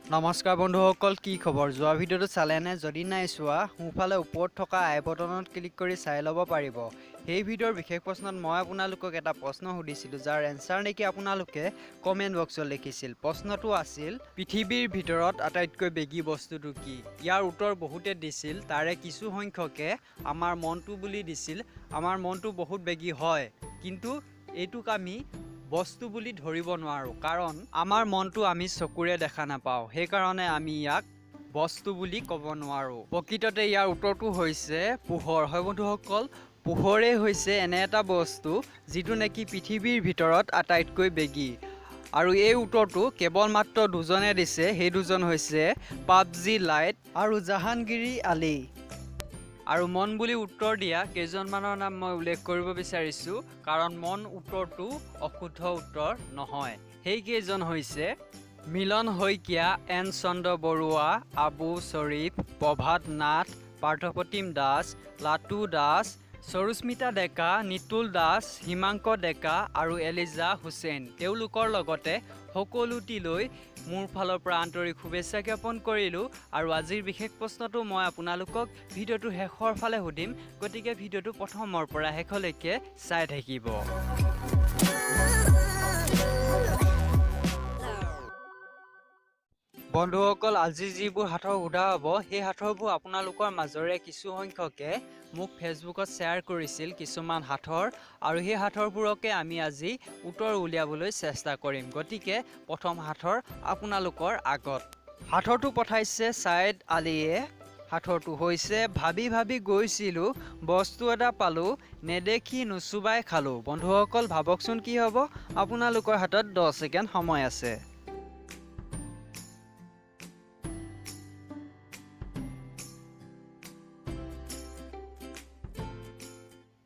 নমস্কাৰ বন্ধুসকল, কি খবৰ? যোৱা ভিডিঅ'টো চালেনে? যদি নাই চোৱা, সোঁফালে ওপৰত থকা আই বটনত ক্লিক কৰি চাই ল'ব পাৰিব। সেই ভিডিঅ'ৰ বিশেষ প্ৰশ্নত মই আপোনালোকক এটা প্ৰশ্ন সুধিছিলোঁ, যাৰ এনচাৰ নেকি আপোনালোকে কমেণ্ট বক্সত লিখিছিল। প্ৰশ্নটো আছিল, পৃথিৱীৰ ভিতৰত আটাইতকৈ বেগী বস্তুটো কি? ইয়াৰ উত্তৰ বহুতে দিছিল, তাৰে কিছু সংখ্যকে আমাৰ মনটো বুলি দিছিল। আমাৰ মনটো বহুত বেগী হয়, কিন্তু এইটোক আমি বস্তু বুলি ধৰিব নোৱাৰোঁ, কাৰণ আমাৰ মনটো আমি চকুৰে দেখা নাপাওঁ। সেইকাৰণে আমি ইয়াক বস্তু বুলি ক'ব নোৱাৰোঁ। প্ৰকৃততে ইয়াৰ উত্তৰটো হৈছে পোহৰ। হয় বন্ধুসকল, পোহৰেই হৈছে এনে এটা বস্তু যিটো নেকি পৃথিৱীৰ ভিতৰত আটাইতকৈ বেগী। আৰু এই উত্তৰটো কেৱল মাত্ৰ দুজনে দিছে, সেই দুজন হৈছে পাবজি লাইট আৰু জাহাংগীৰ আলী। আৰু মন বুলি উত্তৰ দিয়া কেইজনমানৰ নাম মই উল্লেখ কৰিব বিচাৰিছোঁ, কাৰণ মন উত্তৰটো অশুদ্ধ উত্তৰ নহয়। সেইকেইজন হৈছে মিলন শইকীয়া, এন চন্দ্ৰ বৰুৱা, আবু শ্বৰীফ, প্ৰভাত নাথ, পাৰ্থপ্ৰতিম দাস, লাটু দাস, সৰুস্মিতা ডেকা, নিতুল দাস, হিমাংক ডেকা আৰু এলিজা হুছেইন। তেওঁলোকৰ লগতে সকলোটিলৈ মোৰ ফালৰ পৰা আন্তৰিক শুভেচ্ছা জ্ঞাপন কৰিলোঁ। আৰু আজিৰ বিশেষ প্ৰশ্নটো মই আপোনালোকক ভিডিঅ'টো শেষৰ ফালে সুধিম, গতিকে ভিডিঅ'টো প্ৰথমৰ পৰা শেষলৈকে চাই থাকিব। বন্ধুসকল, আজি যিবোৰ সাঁথৰ সোধা হ'ব, সেই সাঁথৰবোৰ আপোনালোকৰ মাজৰে কিছু সংখ্যকে মোক ফেচবুকত শ্বেয়াৰ কৰিছিল কিছুমান সাঁথৰ, আৰু সেই সাঁথৰবোৰকে আমি আজি উত্তৰ উলিয়াবলৈ চেষ্টা কৰিম। গতিকে প্ৰথম সাঁথৰ আপোনালোকৰ আগত। সাঁথৰটো পঠাইছে ছাইদ আলীয়ে। সাঁথৰটো হৈছে, ভাবি ভাবি গৈছিলোঁ, বস্তু এটা পালোঁ, নেদেখি নুচুবাই খালোঁ। বন্ধুসকল ভাবকচোন কি হ'ব? আপোনালোকৰ হাতত 10 ছেকেণ্ড সময় আছে।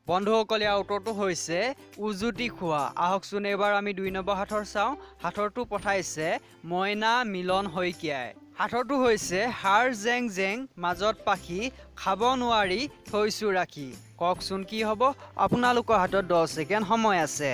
বন্ধুসকল ইয়াৰ উত্তৰটো হৈছে উজুতি খোৱা। আহকচোন এইবাৰ আমি 2 নম্বৰ সাঁথৰ চাওঁ। সাঁথৰটো পঠাইছে মইনা মিলন শইকীয়াই। সাঁথৰটো হৈছে, হাৰ জেং জেং মাজত পাখি, খাব নোৱাৰি থৈছোঁ ৰাখি। কওকচোন কি হ'ব? আপোনালোকৰ হাতত 10 ছেকেণ্ড সময় আছে।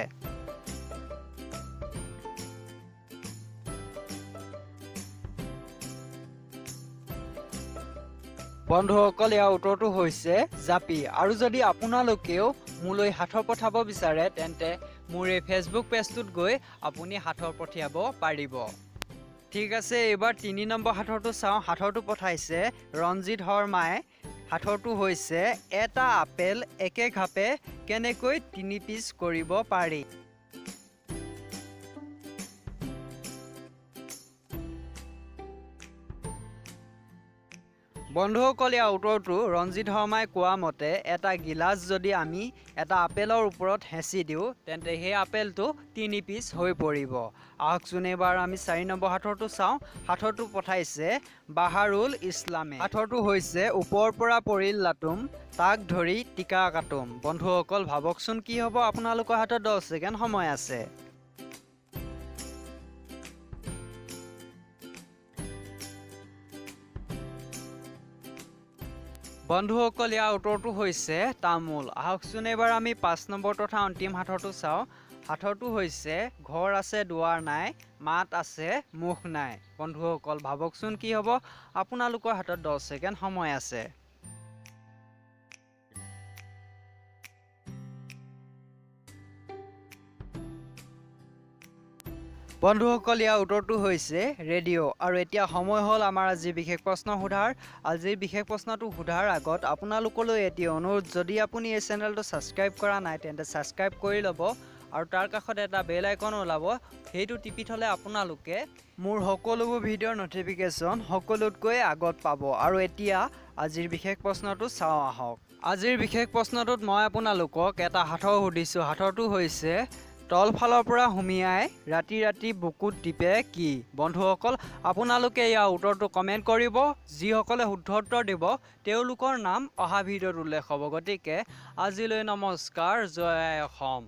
বন্ধুসকল ইয়াৰ উত্তৰটো হৈছে জাপি। আৰু যদি আপোনালোকেও মোলৈ সাঁথৰ পঠাব বিচাৰে, তেন্তে মোৰ এই ফেচবুক পেজটোত গৈ আপুনি সাঁথৰ পঠিয়াব পাৰিব। ঠিক আছে, এইবাৰ 3 নম্বৰ সাঁথৰটো চাওঁ। সাঁথৰটো পঠাইছে ৰঞ্জিত শৰ্মাই। সাঁথৰটো হৈছে, এটা আপেল একে ঘাপে কেনেকৈ 3 পিচ কৰিব পাৰি? বন্ধুসকল ইয়াৰ উত্তৰটো ৰঞ্জিত শৰ্মাই কোৱা মতে, এটা গিলাচ যদি আমি এটা আপেলৰ ওপৰত হেঁচি দিওঁ, তেন্তে সেই আপেলটো 3 পিচ হৈ পৰিব। আহকচোন এইবাৰ আমি 4 নম্বৰ সাঁথৰটো চাওঁ। সাঁথৰটো পঠাইছে বাহাৰুল ইছলামে। সাঁথৰটো হৈছে, ওপৰৰ পৰা পৰিল লাটুম, তাক ধৰি টিকা কাটুম। বন্ধুসকল ভাবকচোন কি হ'ব? আপোনালোকৰ হাতত 10 ছেকেণ্ড সময় আছে। বন্ধুসকল ইয়াৰ উত্তৰটো হৈছে তামোল। আহকচোন এইবাৰ আমি 5 নম্বৰ তথা অন্তিম সাঁথৰটো চাওঁ। সাঁথৰটো হৈছে, ঘৰ আছে দুৱাৰ নাই, মাত আছে মুখ নাই। বন্ধুসকল ভাবকচোন কি হ'ব? আপোনালোকৰ হাতত 10 ছেকেণ্ড সময় আছে। বন্ধুসকল ইয়াৰ উত্তৰটো হৈছে ৰেডিঅ'। আৰু এতিয়া সময় হ'ল আমাৰ আজি বিশেষ প্ৰশ্ন সোধাৰ। আজিৰ বিশেষ প্ৰশ্নটো সোধাৰ আগত আপোনালোকলৈ এটি অনুৰোধ, যদি আপুনি এই চেনেলটো ছাবস্ক্ৰাইব কৰা নাই, তেন্তে ছাবস্ক্ৰাইব কৰি ল'ব, আৰু তাৰ কাষত এটা বেল আইকন ওলাব, সেইটো টিপি থ'লে আপোনালোকে মোৰ সকলোবোৰ ভিডিঅ'ৰ ন'টিফিকেশ্যন সকলোতকৈ আগত পাব। আৰু এতিয়া আজিৰ বিশেষ প্ৰশ্নটো চাওঁ আহক। আজিৰ বিশেষ প্ৰশ্নটোত মই আপোনালোকক এটা সাঁথৰ সুধিছোঁ। সাঁথৰটো হৈছে, তলফালৰ পৰা সুমিয়াই ৰাতি ৰাতি বুকুত টিপে কি? বন্ধুসকল আপোনালোকে ইয়াৰ উত্তৰটো কমেণ্ট কৰিব। যিসকলে শুদ্ধ উত্তৰ দিব, তেওঁলোকৰ নাম অহা ভিডিঅ'ত উল্লেখ হ'ব। গতিকে আজিলৈ নমস্কাৰ, জয় অসম।